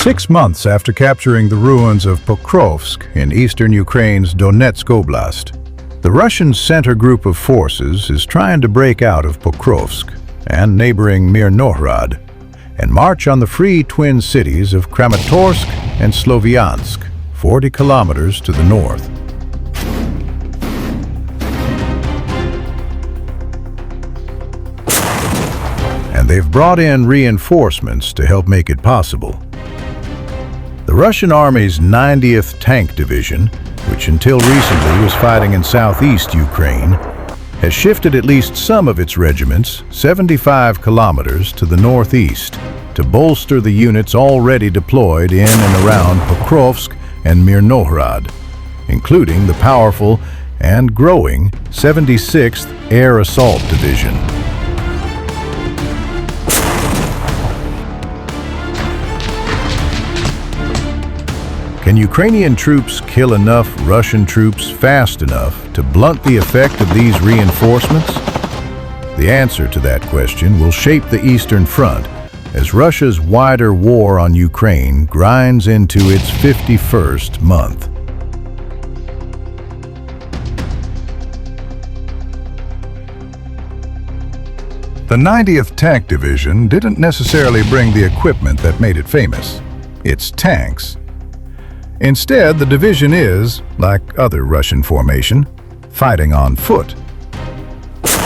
6 months after capturing the ruins of Pokrovsk in eastern Ukraine's Donetsk Oblast, the Russian center group of forces is trying to break out of Pokrovsk and neighboring Myrnohrad and march on the free twin cities of Kramatorsk and Sloviansk, 40 kilometers to the north. And they've brought in reinforcements to help make it possible. The Russian Army's 90th Tank Division, which until recently was fighting in southeast Ukraine, has shifted at least some of its regiments 75 kilometers to the northeast to bolster the units already deployed in and around Pokrovsk and Myrnohrad, including the powerful and growing 76th Air Assault Division. Can Ukrainian troops kill enough Russian troops fast enough to blunt the effect of these reinforcements? The answer to that question will shape the Eastern Front as Russia's wider war on Ukraine grinds into its 51st month. The 90th Tank Division didn't necessarily bring the equipment that made it famous. It's tanks. Instead, the division is, like other Russian formation, fighting on foot.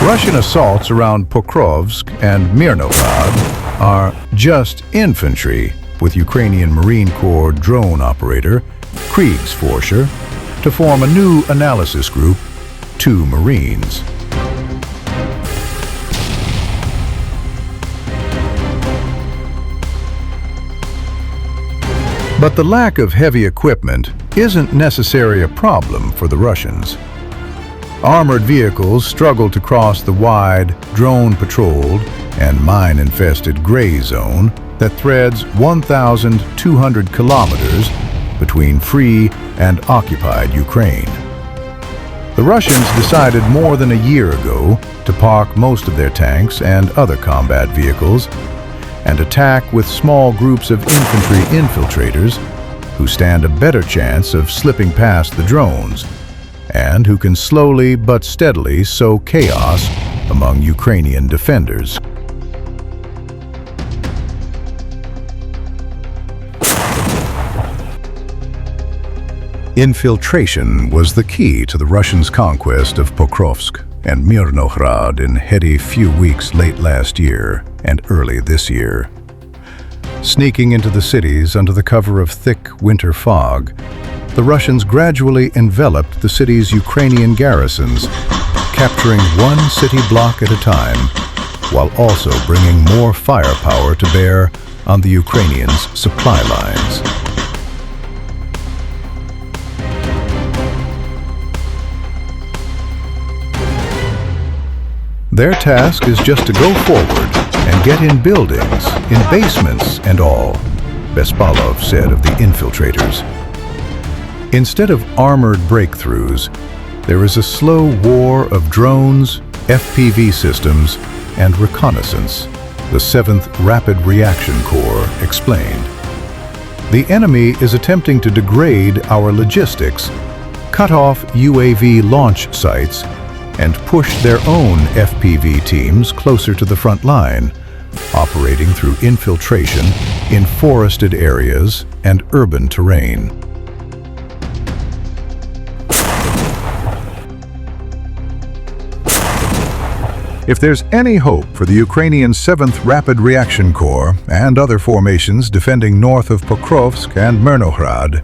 Russian assaults around Pokrovsk and Myrnohrad are just infantry, with Ukrainian Marine Corps drone operator Kriegsforscher to form a new analysis group, 2 Marines. But the lack of heavy equipment isn't necessarily a problem for the Russians. Armored vehicles struggle to cross the wide, drone-patrolled, and mine-infested gray zone that threads 1,200 kilometers between free and occupied Ukraine. The Russians decided more than a year ago to park most of their tanks and other combat vehicles and attack with small groups of infantry infiltrators who stand a better chance of slipping past the drones and who can slowly but steadily sow chaos among Ukrainian defenders. Infiltration was the key to the Russians' conquest of Pokrovsk and Myrnohrad in heady few weeks late last year and early this year. Sneaking into the cities under the cover of thick winter fog, the Russians gradually enveloped the city's Ukrainian garrisons, capturing one city block at a time, while also bringing more firepower to bear on the Ukrainians' supply lines. Their task is just to go forward and get in buildings, in basements and all, Bespalov said of the infiltrators. Instead of armored breakthroughs, there is a slow war of drones, FPV systems, and reconnaissance, the 7th Rapid Reaction Corps explained. The enemy is attempting to degrade our logistics, cut off UAV launch sites, and push their own FPV teams closer to the front line, operating through infiltration in forested areas and urban terrain. If there's any hope for the Ukrainian 7th Rapid Reaction Corps and other formations defending north of Pokrovsk and Myrnohrad,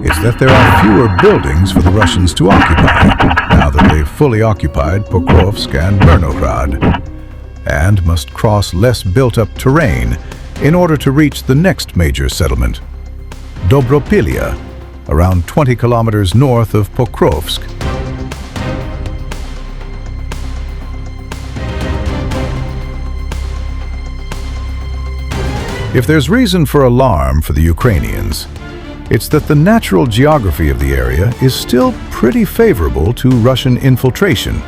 it's that there are fewer buildings for the Russians to occupy now that they've fully occupied Pokrovsk and Myrnohrad, and must cross less built-up terrain in order to reach the next major settlement, Dobropilya, around 20 kilometers north of Pokrovsk. If there's reason for alarm for the Ukrainians, it's that the natural geography of the area is still pretty favorable to Russian infiltration.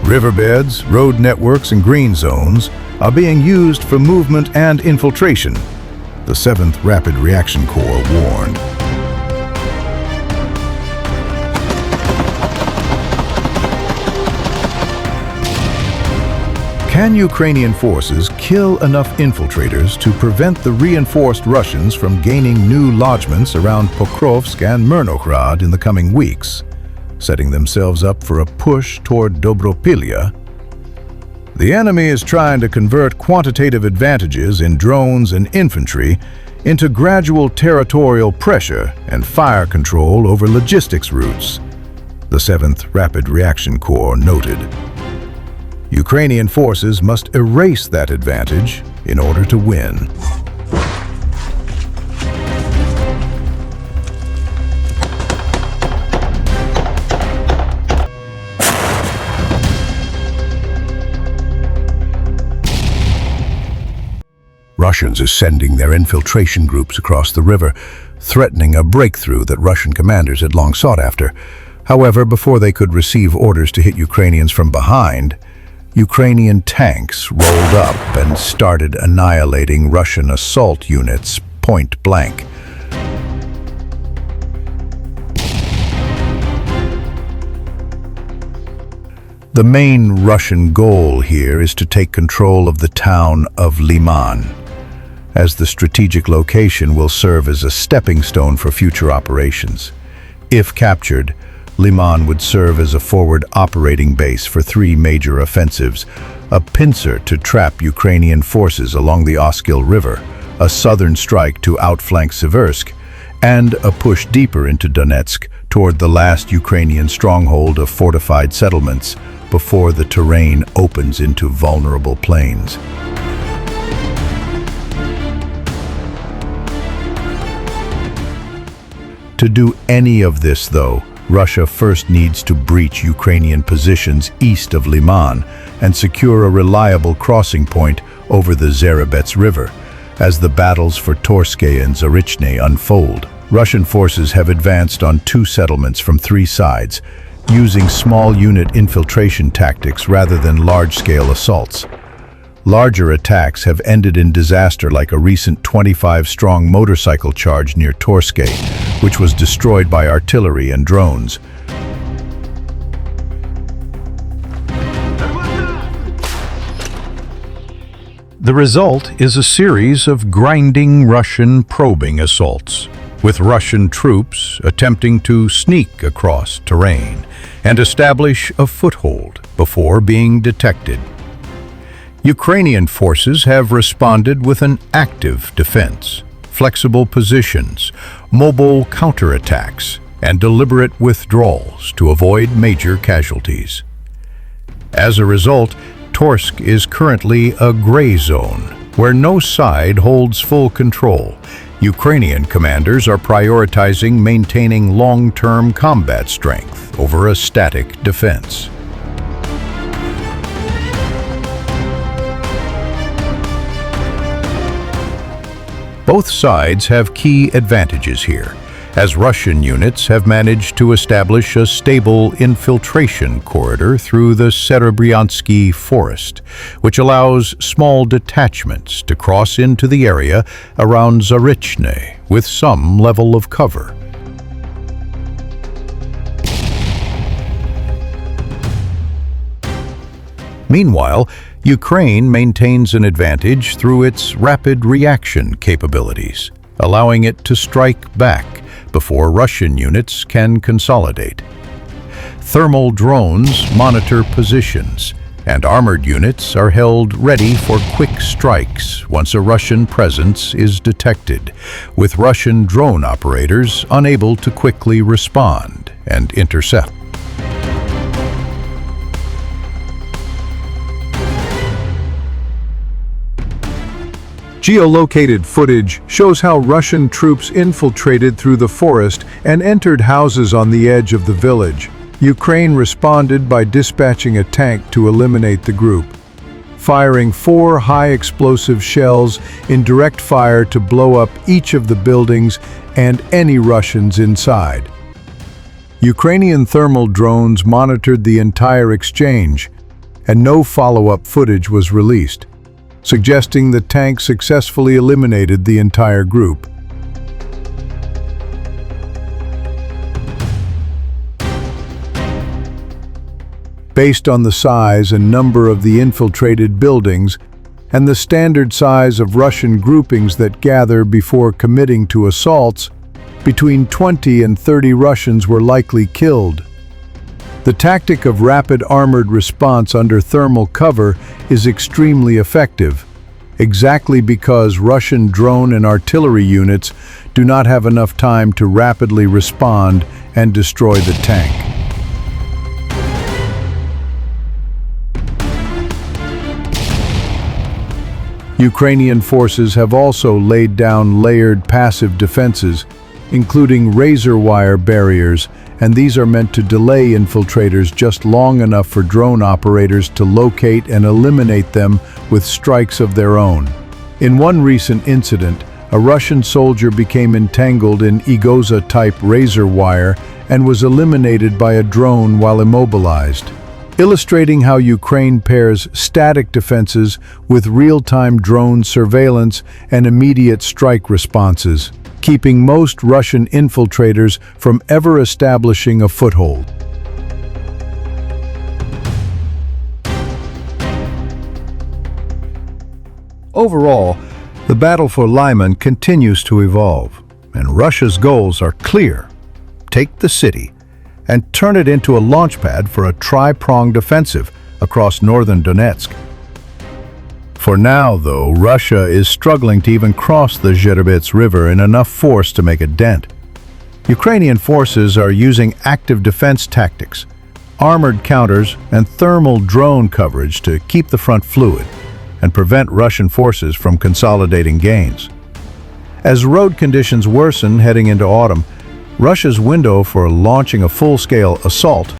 Riverbeds, road networks, and green zones are being used for movement and infiltration, the 7th Rapid Reaction Corps warned. Can Ukrainian forces kill enough infiltrators to prevent the reinforced Russians from gaining new lodgements around Pokrovsk and Myrnohrad in the coming weeks, setting themselves up for a push toward Dobropilya? The enemy is trying to convert quantitative advantages in drones and infantry into gradual territorial pressure and fire control over logistics routes, the 7th Rapid Reaction Corps noted. Ukrainian forces must erase that advantage in order to win. Russians are sending their infiltration groups across the river, threatening a breakthrough that Russian commanders had long sought after. However, before they could receive orders to hit Ukrainians from behind, Ukrainian tanks rolled up and started annihilating Russian assault units point blank. The main Russian goal here is to take control of the town of Liman, as the strategic location will serve as a stepping stone for future operations. If captured, Liman would serve as a forward operating base for 3 major offensives: a pincer to trap Ukrainian forces along the Oskil River, a southern strike to outflank Siversk, and a push deeper into Donetsk toward the last Ukrainian stronghold of fortified settlements before the terrain opens into vulnerable plains. To do any of this, though, Russia first needs to breach Ukrainian positions east of Liman and secure a reliable crossing point over the Zerabets River. As the battles for Torske and Zarichne unfold, Russian forces have advanced on 2 settlements from 3 sides, using small unit infiltration tactics rather than large-scale assaults. Larger attacks have ended in disaster, like a recent 25-strong motorcycle charge near Torske, which was destroyed by artillery and drones. The result is a series of grinding Russian probing assaults, with Russian troops attempting to sneak across terrain and establish a foothold before being detected. Ukrainian forces have responded with an active defense, flexible positions, mobile counterattacks, and deliberate withdrawals to avoid major casualties. As a result, Torsk is currently a gray zone, where no side holds full control. Ukrainian commanders are prioritizing maintaining long-term combat strength over a static defense. Both sides have key advantages here, as Russian units have managed to establish a stable infiltration corridor through the Serebryansky forest, which allows small detachments to cross into the area around Zarichne with some level of cover. Meanwhile, Ukraine maintains an advantage through its rapid reaction capabilities, allowing it to strike back before Russian units can consolidate. Thermal drones monitor positions, and armored units are held ready for quick strikes once a Russian presence is detected, with Russian drone operators unable to quickly respond and intercept. Geolocated footage shows how Russian troops infiltrated through the forest and entered houses on the edge of the village. Ukraine responded by dispatching a tank to eliminate the group, firing 4 high-explosive shells in direct fire to blow up each of the buildings and any Russians inside. Ukrainian thermal drones monitored the entire exchange, and no follow-up footage was released. suggesting the tank successfully eliminated the entire group. Based on the size and number of the infiltrated buildings and the standard size of Russian groupings that gather before committing to assaults, between 20 and 30 Russians were likely killed. The tactic of rapid armored response under thermal cover is extremely effective, exactly because Russian drone and artillery units do not have enough time to rapidly respond and destroy the tank. Ukrainian forces have also laid down layered passive defenses, including razor wire barriers, and these are meant to delay infiltrators just long enough for drone operators to locate and eliminate them with strikes of their own. In one recent incident, a Russian soldier became entangled in Igoza-type razor wire and was eliminated by a drone while immobilized, illustrating how Ukraine pairs static defenses with real-time drone surveillance and immediate strike responses, keeping most Russian infiltrators from ever establishing a foothold. Overall, the battle for Lyman continues to evolve, and Russia's goals are clear: take the city and turn it into a launchpad for a tri-pronged offensive across northern Donetsk. For now, though, Russia is struggling to even cross the Zherebets River in enough force to make a dent. Ukrainian forces are using active defense tactics, armored counters, and thermal drone coverage to keep the front fluid and prevent Russian forces from consolidating gains. As road conditions worsen heading into autumn, Russia's window for launching a full-scale assault